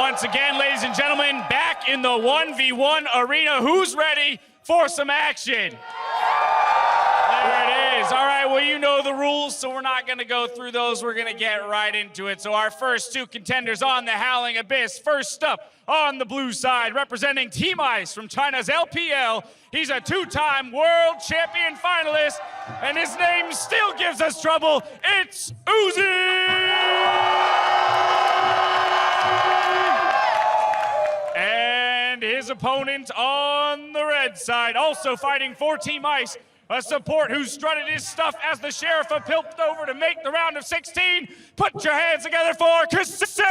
once again, ladies and gentlemen, back in the 1v1 arena. Who's ready for some action? There it is. All right, well, you know the rules, so we're not going to go through those. We're going to get right into it. So our first two contenders on the Howling Abyss. First up on the blue side, representing Team Ice from China's LPL. He's a two-time world champion finalist, and his name still gives us trouble. It's Uzi! And his opponent on the red side, also fighting for Team Ice, a support who strutted his stuff as the Sheriff of Piltover to make the round of 16. Put your hands together for KaSing!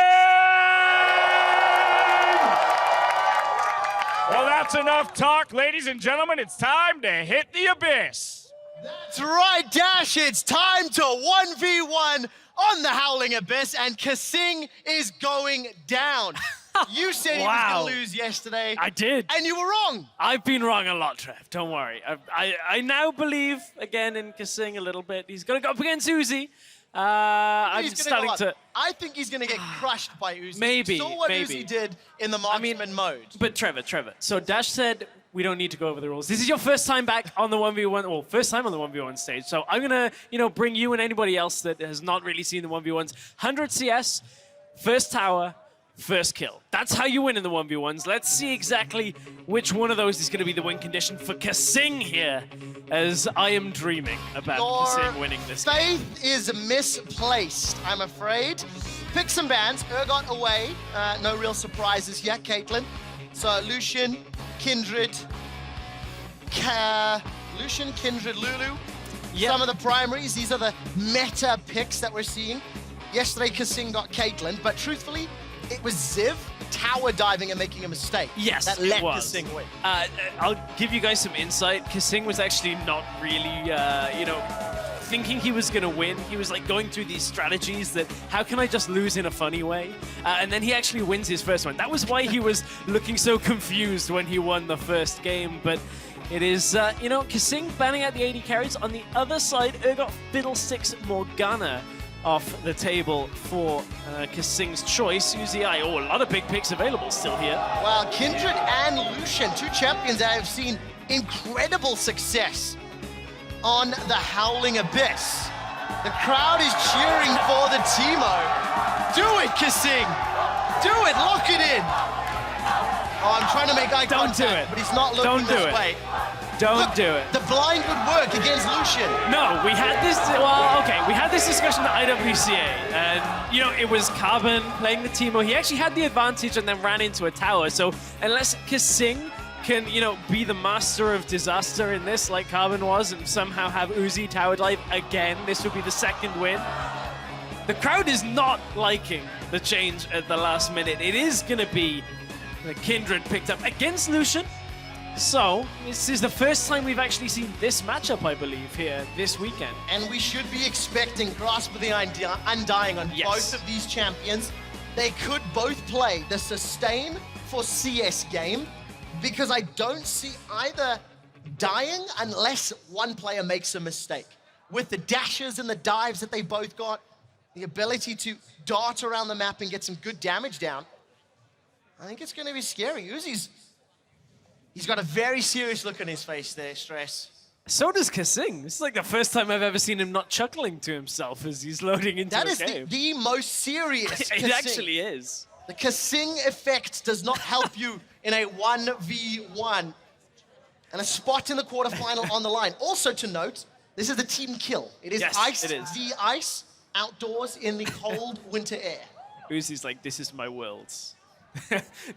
Well, that's enough talk, ladies and gentlemen. It's time to hit the abyss. That's right, Dash. It's time to 1v1 on the Howling Abyss, and KaSing is going down. You said he was going to lose yesterday. I did. And you were wrong. I've been wrong a lot, Trev. Don't worry. I now believe, again, in KaSing a little bit. He's going to go up against Uzi. I'm starting to... I think he's going to get crushed by Uzi. Maybe, Saw what maybe. Uzi did in the marksman mode. But Trevor. So Dash said we don't need to go over the rules. This is your first time back on the 1v1, well, first time on the 1v1 stage. So I'm going to, bring you and anybody else that has not really seen the 1v1s. 100 CS, first tower, first kill. That's how you win in the 1v1s. Let's see exactly which one of those is going to be the win condition for KaSing here, as I am dreaming about KaSing winning this game. Faith is misplaced, I'm afraid. Pick some bans. Urgot away. No real surprises yet, Caitlyn. So Lucian, Kindred, Lucian, Kindred, Lulu. Yep. Some of the primaries. These are the meta picks that we're seeing. Yesterday, KaSing got Caitlyn, but truthfully, it was Ziv tower diving and making a mistake. Yes, that let it was. KaSing win. I'll give you guys some insight. KaSing was actually not really, thinking he was going to win. He was like going through these strategies that, how can I just lose in a funny way? And then he actually wins his first one. That was why he was looking so confused when he won the first game. But it is, KaSing banning out the AD carries. On the other side, Urgot Fiddlesticks Morgana off the table for KaSing's choice. Uzi, a lot of big picks available still here. Well, Kindred and Lucian, two champions that have seen incredible success on the Howling Abyss. The crowd is cheering for the Teemo. Do it, KaSing! Do it, lock it in! Oh, I'm trying to make eye contact, but he's not looking this way. Don't do it. The blind would work against Lucian. No, we had this, we had this discussion at IWCA, and, it was Carbon playing the Teemo. He actually had the advantage and then ran into a tower, so unless KaSing can, be the master of disaster in this, like Carbon was, and somehow have Uzi tower dive again, this would be the second win. The crowd is not liking the change at the last minute. It is going to be the Kindred picked up against Lucian. So, this is the first time we've actually seen this matchup, I believe, here this weekend. And we should be expecting Grasp of the Undying on both of these champions. They could both play the sustain for CS game, because I don't see either dying unless one player makes a mistake. With the dashes and the dives that they both got, the ability to dart around the map and get some good damage down, I think it's going to be scary. He's got a very serious look on his face there, Stress. So does KaSing. This is like the first time I've ever seen him not chuckling to himself as he's loading into the game. That is the most serious It actually is. The KaSing effect does not help you in a 1v1. And a spot in the quarterfinal on the line. Also to note, this is the team kill. It is ice v ice outdoors in the cold winter air. Uzi's like, this is my world.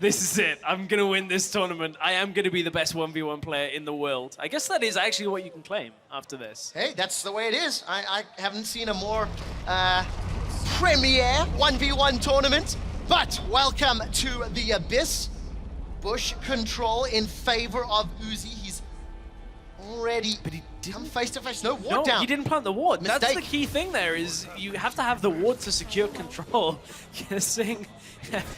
This is it. I'm going to win this tournament. I am going to be the best 1v1 player in the world. I guess that is actually what you can claim after this. Hey, that's the way it is. I haven't seen a more premier 1v1 tournament. But welcome to the Abyss. Bush control in favor of Uzi. He's already come face to face. No ward down. He didn't plant the ward. Mistake. That's the key thing there, is you have to have the ward to secure control. KaSing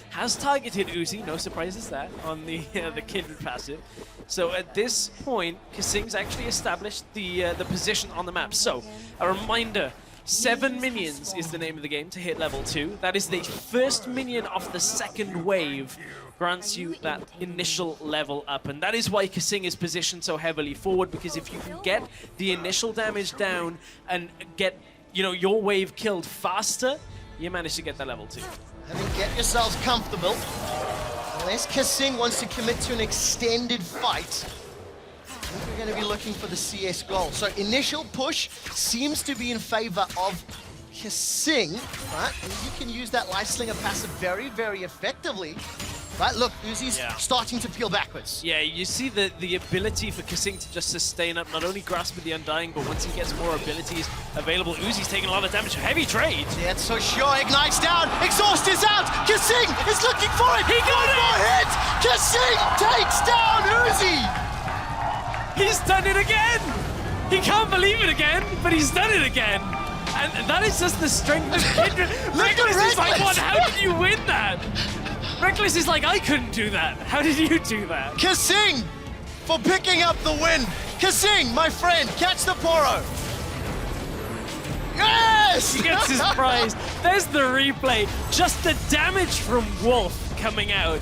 has targeted Uzi, no surprises there, on the Kindred passive. So at this point, KaSing's actually established the position on the map. So a reminder, 7 minions is the name of the game to hit level 2. That is the first minion of the second wave grants you that initial level up. And that is why KaSing is positioned so heavily forward, because if you can get the initial damage down and get, you know, your wave killed faster, you manage to get that level 2. And then get yourselves comfortable. Unless KaSing wants to commit to an extended fight, I think we're going to be looking for the CS goal. So initial push seems to be in favor of KaSing, right? And you can use that Life Slinger passive very, very effectively. Right, look, Uzi's starting to peel backwards. Yeah, you see the ability for KaSing to just sustain up, not only grasp with the Undying, but once he gets more abilities available, Uzi's taking a lot of damage. Heavy trade. Yeah, it's so sure. Ignites down. Exhaust is out. KaSing is looking for it. He got it! More hit. KaSing takes down Uzi. He's done it again! He can't believe it again, but he's done it again. And that is just the strength of Kindred. Reckless is like, what? How did you win that? Reckless is like, I couldn't do that. How did you do that? KaSing for picking up the win. KaSing, my friend, catch the Poro. Yes! He gets his prize. There's the replay. Just the damage from Wolf coming out.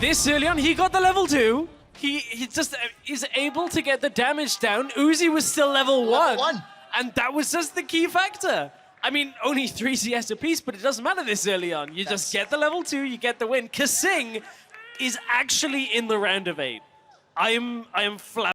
This early on, he got the level 2. He just is able to get the damage down. Uzi was still level 1. And that was just the key factor. I mean, only 3 CS apiece, but it doesn't matter this early on. You just get the level 2, you get the win. KaSing is actually in the round of 8. I am flabbergasted.